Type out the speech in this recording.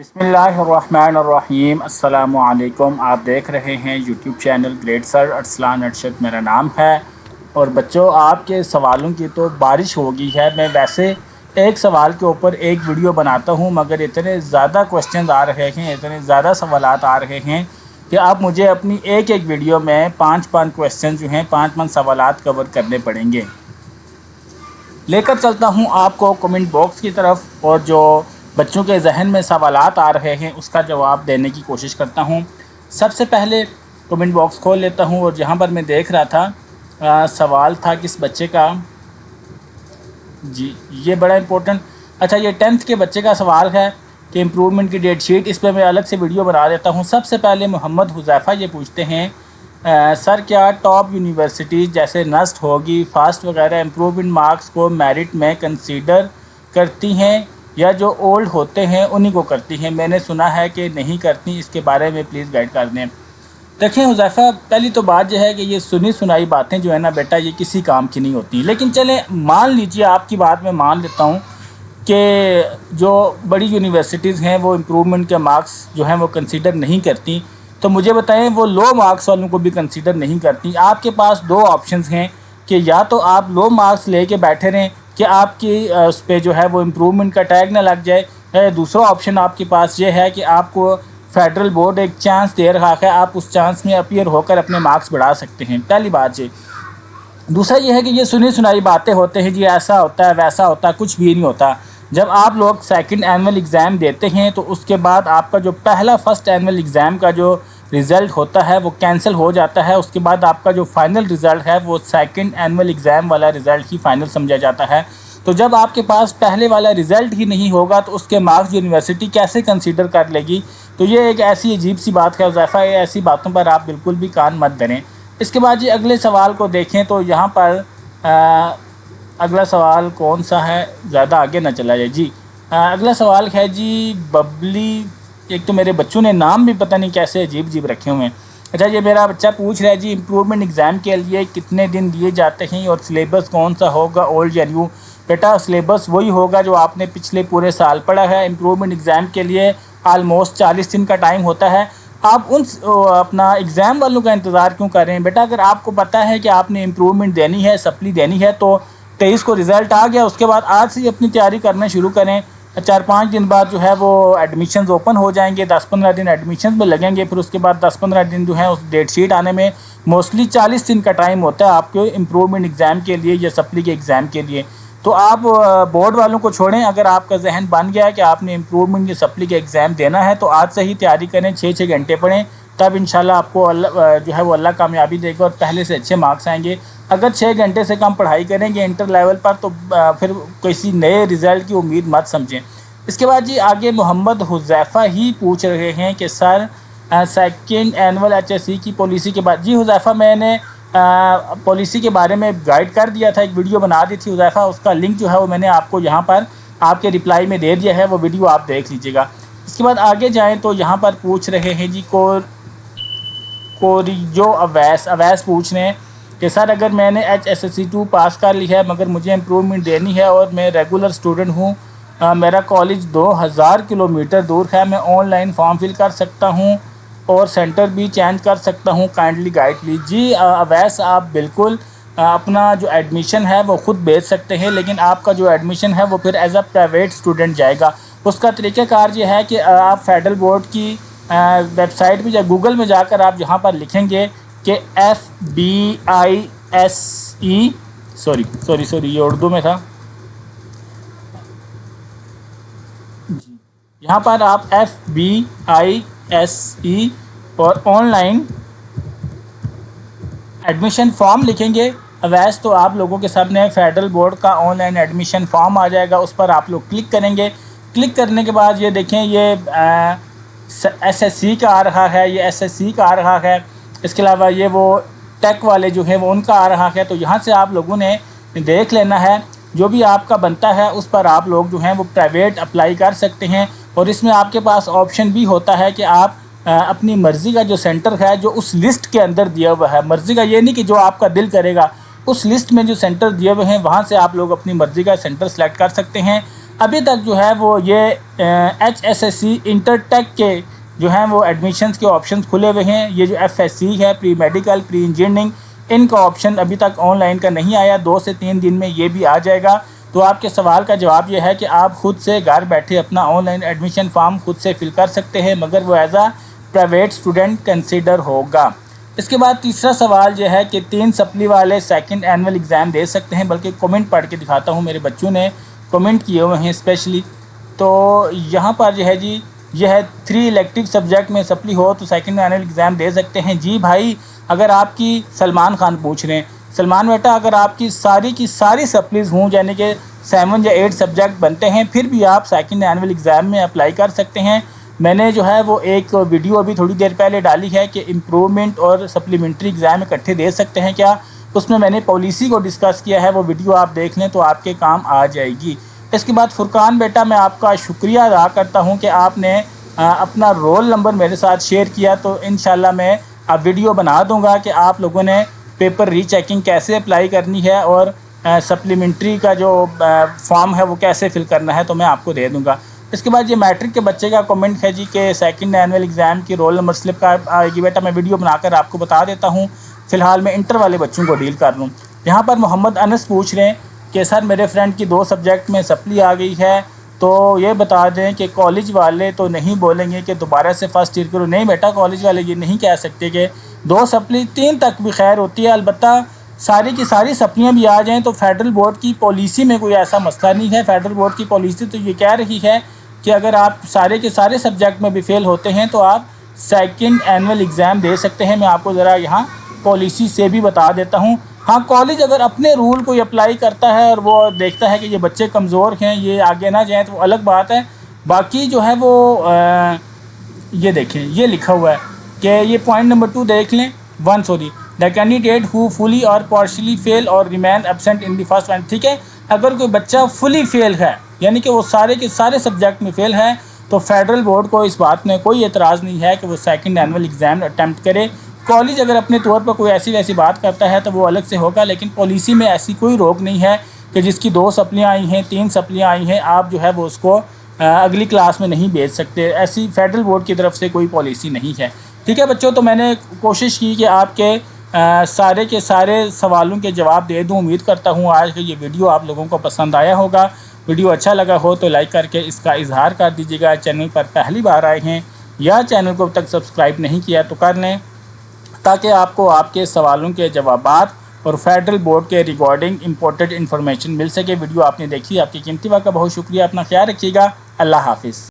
बिस्मिल्लाहिर्रहमानिर्रहीम। अस्सलामुअलैकुम। आप देख रहे हैं YouTube channel great sir Arsalan Arshad मेरा नाम है। और बच्चों, आपके सवालों की तो बारिश हो गई है। मैं वैसे एक सवाल के ऊपर एक वीडियो बनाता हूं, मगर इतने ज़्यादा क्वेश्चन आ रहे हैं, इतने ज़्यादा सवालात आ रहे हैं कि आप मुझे अपनी एक वीडियो में पाँच क्वेश्चन जो हैं, पाँच सवालात कवर करने पड़ेंगे। लेकर चलता हूं आपको कमेंट बॉक्स की तरफ, और जो बच्चों के जहन में सवालात आ रहे हैं उसका जवाब देने की कोशिश करता हूं। सबसे पहले कमेंट बॉक्स खोल लेता हूं, और जहां पर मैं देख रहा था सवाल था किस बच्चे का, जी ये बड़ा इम्पोर्टेंट, अच्छा ये 10th के बच्चे का सवाल है कि इम्प्रूवमेंट की डेट शीट। इस पर मैं अलग से वीडियो बना देता हूँ। सबसे पहले मोहम्मद हुज़ैफ़ा ये पूछते हैं, सर क्या टॉप यूनिवर्सिटीज़ जैसे नस्ट होगी, फास्ट वगैरह इम्प्रूवमेंट मार्क्स को मेरिट में कंसीडर करती हैं, या जो ओल्ड होते हैं उन्हीं को करती हैं? मैंने सुना है कि नहीं करती, इसके बारे में प्लीज़ गाइड कर दें। देखें हुज़ैफ़ा, पहली तो बात यह है कि ये सुनी सुनाई बातें जो है ना बेटा, ये किसी काम की नहीं होती। लेकिन चलें मान लीजिए, आपकी बात मैं मान लेता हूँ कि जो बड़ी यूनिवर्सिटीज़ हैं वो इम्प्रूवमेंट के मार्क्स जो हैं वो कंसीडर नहीं करती, तो मुझे बताएं वो लो मार्क्स वालों को भी कंसीडर नहीं करती। आपके पास दो ऑप्शंस हैं कि या तो आप लो मार्क्स लेके बैठे रहें कि आपकी उस पर जो है वो इम्प्रूवमेंट का टैग ना लग जाए। दूसरा ऑप्शन आपके पास ये है कि आपको फेडरल बोर्ड एक चांस दे रहा है, आप उस चांस में अपीयर होकर अपने मार्क्स बढ़ा सकते हैं। पहली बात ये। दूसरा ये है कि ये सुनी सुनाई बातें होते हैं, जी ऐसा होता है वैसा होता है, कुछ भी नहीं होता। जब आप लोग सेकंड एनुअल एग्ज़ाम देते हैं तो उसके बाद आपका जो पहला फर्स्ट एनुअल एग्ज़ाम का जो रिज़ल्ट होता है वो कैंसिल हो जाता है। उसके बाद आपका जो फाइनल रिज़ल्ट है वो सेकंड एनुअल एग्ज़ाम वाला रिज़ल्ट ही फाइनल समझा जाता है। तो जब आपके पास पहले वाला रिज़ल्ट ही नहीं होगा तो उसके मार्क्स यूनिवर्सिटी कैसे कंसीडर कर लेगी? तो ये एक ऐसी अजीब सी बात है हुज़ैफ़ा, ऐसी बातों पर आप बिल्कुल भी कान मत धरें। इसके बाद जी अगले सवाल को देखें तो यहाँ पर अगला सवाल कौन सा है, ज़्यादा आगे ना चला जाए जी। अगला सवाल है जी बबली। एक तो मेरे बच्चों ने नाम भी पता नहीं कैसे अजीब अजीब रखे हुए हैं। अच्छा, ये मेरा बच्चा पूछ रहा है जी इम्प्रूवमेंट एग्ज़ाम के लिए कितने दिन दिए जाते हैं और सिलेबस कौन सा होगा, ओल्ड या न्यू? बेटा सिलेबस वही होगा जो आपने पिछले पूरे साल पढ़ा है। इम्प्रूवमेंट एग्ज़ाम के लिए आलमोस्ट 40 दिन का टाइम होता है। आप उन अपना एग्ज़ाम वालों का इंतज़ार क्यों कर रहे हैं? बेटा अगर आपको पता है कि आपने इम्प्रूवमेंट देनी है, सप्ली देनी है, तो 23 को रिज़ल्ट आ गया, उसके बाद आज से अपनी तैयारी करना शुरू करें। 4-5 दिन बाद जो है वो एडमिशन्स ओपन हो जाएंगे, 10-15 दिन एडमिशन्स में लगेंगे, फिर उसके बाद 10-15 दिन जो है उस डेट शीट आने में मोस्टली 40 दिन का टाइम होता है आपके इम्प्रूवमेंट एग्ज़ाम के लिए या सप्ली के एग्ज़ाम के लिए। तो आप बोर्ड वालों को छोड़ें। अगर आपका जहन बन गया है कि आपने इम्प्रूवमेंट या सप्ली के एग्ज़ाम देना है तो आज से ही तैयारी करें, 6-6 घंटे पढ़ें, तब इंशाल्लाह आपको अल्लाह जो है वो अल्लाह कामयाबी देगा और पहले से अच्छे मार्क्स आएंगे। अगर 6 घंटे से कम पढ़ाई करेंगे इंटर लेवल पर तो फिर किसी नए रिज़ल्ट की उम्मीद मत समझें। इसके बाद जी आगे मोहम्मद हुज़ैफ़ा ही पूछ रहे हैं कि सर सेकंड एनुअल HSE की पॉलिसी के बाद। जी हुज़ैफ़ा, मैंने पॉलिसी के बारे में गाइड कर दिया था, एक वीडियो बना दी थी हुज़ैफ़ा, उसका लिंक जो है वो मैंने आपको यहाँ पर आपके रिप्लाई में दे दिया है, वो वीडियो आप देख लीजिएगा। इसके बाद आगे जाएँ तो यहाँ पर पूछ रहे हैं जी कोरिजो अवैस पूछ रहे हैं कि सर अगर मैंने HSSC 2 पास कर ली है मगर मुझे इम्प्रूवमेंट देनी है और मैं रेगुलर स्टूडेंट हूँ, मेरा कॉलेज 2000 किलोमीटर दूर है, मैं ऑनलाइन फॉर्म फिल कर सकता हूँ और सेंटर भी चेंज कर सकता हूँ, काइंडली गाइड प्लीज़? जी अवैस, आप बिल्कुल अपना जो एडमिशन है वो ख़ुद भेज सकते हैं, लेकिन आपका जो एडमिशन है वो फिर एज अ प्राइवेट स्टूडेंट जाएगा। उसका तरीक़ाकार ये है कि आप फेडरल बोर्ड की वेबसाइट पे या गूगल में जाकर आप यहाँ पर लिखेंगे कि FBISE, सॉरी ये उर्दू में था जी, यहाँ पर आप FBISE और ऑनलाइन एडमिशन फॉर्म लिखेंगे अवैस, तो आप लोगों के सामने फेडरल बोर्ड का ऑनलाइन एडमिशन फॉर्म आ जाएगा। उस पर आप लोग क्लिक करेंगे। क्लिक करने के बाद ये देखें, ये SSC का आ रहा है, ये SSC का आ रहा है। इसके अलावा ये वो टेक वाले जो हैं वो उनका आ रहा है। तो यहाँ से आप लोगों ने देख लेना है, जो भी आपका बनता है उस पर आप लोग जो हैं वो प्राइवेट अप्लाई कर सकते हैं। और इसमें आपके पास ऑप्शन भी होता है कि आप अपनी मर्ज़ी का जो सेंटर है जो उस लिस्ट के अंदर दिया हुआ है, मर्ज़ी का ये नहीं कि जो आपका दिल करेगा, उस लिस्ट में जो सेंटर दिए हुए हैं वहाँ से आप लोग अपनी मर्ज़ी का सेंटर सेलेक्ट कर सकते हैं। ابھی تک جو ہے وہ یہ HSSC انٹر ٹیک کے جو ہیں وہ ایڈمیشنز کے آپشنز کھلے ہوئے ہیں. یہ جو FSC ہے پری میڈیکل پری انجینئرنگ، ان کا آپشن ابھی تک آن لائن کا نہیں آیا. 2 سے 3 دن میں یہ بھی آ جائے گا. تو آپ کے سوال کا جواب یہ ہے کہ آپ خود سے گھر بیٹھے اپنا آن لائن ایڈمیشن فارم خود سے فل کر سکتے ہیں، مگر وہ ایز پرائیویٹ اسٹوڈنٹ کنسیڈر ہوگا. اس کے بعد تیسرا سوال یہ ہے کہ 3 سپلی والے سیکنڈ اینول ایگزام دے سکتے ہیں. بلکہ کمنٹ پڑھ کے دکھاتا ہوں، میرے بچوں نے کمنٹ کیے ہوئے ہیں اسپیشلی. تو یہاں پر جو ہے جی یہ ہے 3 الیکٹیو سبجیکٹ میں سپلی ہو تو سیکنڈ اینول ایگزام دے سکتے ہیں. جی بھائی، اگر آپ کی سلمان خان پوچھ رہے ہیں، سلمان بیٹا اگر آپ کی ساری سپلیز ہوں، یعنی کہ 7 یا 8 سبجیکٹ بنتے ہیں، پھر بھی آپ سیکنڈ اینول ایگزام میں اپلائی کر سکتے ہیں. میں نے جو ہے وہ ایک ویڈیو ابھی تھوڑی دیر پہلے ڈالی ہے کہ امپرومنٹ اور سپلیمنٹری ایگزام اکٹھے دے سکتے ہیں کیا. اس میں میں نے پالیسی کو ڈسکس کیا ہے، وہ ویڈیو آپ دیکھ لیں تو آپ کے کام آ جائے گی. اس کے بعد فرقان بیٹا، میں آپ کا شکریہ ادا کرتا ہوں کہ آپ نے اپنا رول نمبر میرے ساتھ شیئر کیا. تو انشاءاللہ میں اب ویڈیو بنا دوں گا کہ آپ لوگوں نے پیپر ری چیکنگ کیسے اپلائی کرنی ہے اور سپلیمنٹری کا جو فارم ہے وہ کیسے فل کرنا ہے، تو میں آپ کو دے دوں گا. اس کے بعد یہ میٹرک کے بچے کا کمنٹ ہے جی کہ سیکنڈ اینول ایگزام کی رول نمبر سلپ کا آئے گی. بیٹا میں ویڈیو بنا کر آپ کو بتا دیتا ہوں. فی الحال میں انٹر والے بچوں کو ڈیل کر لوں. یہاں پر محمد انس پوچھ رہے ہیں کہ سر میرے فرینڈ کی 2 سبجیکٹ میں سپلی آ گئی ہے، تو یہ بتا دیں کہ کالج والے تو نہیں بولیں گے کہ دوبارہ سے فرسٹ ایئر کرو. نہیں بیٹا، کالج والے یہ نہیں کہہ سکتے کہ 2 سپلی 3 تک بھی خیر ہوتی ہے. البتہ ساری کی ساری سپلیاں بھی آ جائیں تو فیڈرل بورڈ کی پالیسی میں کوئی ایسا مسئلہ نہیں ہے. فیڈرل بورڈ کی پالیسی تو یہ کہہ رہی ہے کہ اگر آپ سارے کے سارے سبجیکٹ میں بھی فیل ہوتے ہیں تو آپ سیکنڈ اینول ایگزام دے سکتے ہیں. میں آپ کو ذرا یہاں پالیسی سے بھی بتا دیتا ہوں. ہاں، کالج اگر اپنے رول کو اپلائی کرتا ہے اور وہ دیکھتا ہے کہ یہ بچے کمزور ہیں، یہ آگے نہ جائیں، تو وہ الگ بات ہے. باقی جو ہے وہ یہ دیکھیں، یہ لکھا ہوا ہے کہ یہ پوائنٹ نمبر 2 دیکھ لیں. دا کینڈیڈیٹ ہو فلی اور پارشلی فیل اور remain absent in the first one. ٹھیک ہے، اگر کوئی بچہ فلی فیل ہے یعنی کہ وہ سارے کے سارے سبجیکٹ میں فیل ہے، تو فیڈرل بورڈ کو اس بات میں کوئی اعتراض نہیں ہے کہ وہ سیکنڈ اینول ایگزام اٹیمپٹ کرے. کالج اگر اپنے طور پر کوئی ایسی ویسی بات کرتا ہے تو وہ الگ سے ہوگا، لیکن پالیسی میں ایسی کوئی روک نہیں ہے کہ جس کی 2 سپلیاں آئی ہیں 3 سپلیاں آئی ہیں آپ جو ہے وہ اس کو اگلی کلاس میں نہیں بھیج سکتے. ایسی فیڈرل بورڈ کی طرف سے کوئی پالیسی نہیں ہے. ٹھیک ہے بچوں، تو میں نے کوشش کی کہ آپ کے سارے کے سارے سوالوں کے جواب دے دوں. امید کرتا ہوں آج کا یہ ویڈیو آپ لوگوں کو پسند آیا ہوگا. ویڈیو اچھا لگا ہو تو لائک کر کے اس کا اظہار کر دیجیے گا. چینل پر پہلی بار آئے ہیں یا چینل کو اب تک سبسکرائب نہیں کیا تو کر لیں، تاکہ آپ کو آپ کے سوالوں کے جوابات اور فیڈرل بورڈ کے ریگارڈنگ امپورٹنٹ انفارمیشن مل سکے. ویڈیو آپ نے دیکھی، آپ کی قیمتی وقت کا بہت شکریہ. اپنا خیال رکھیے گا. اللہ حافظ.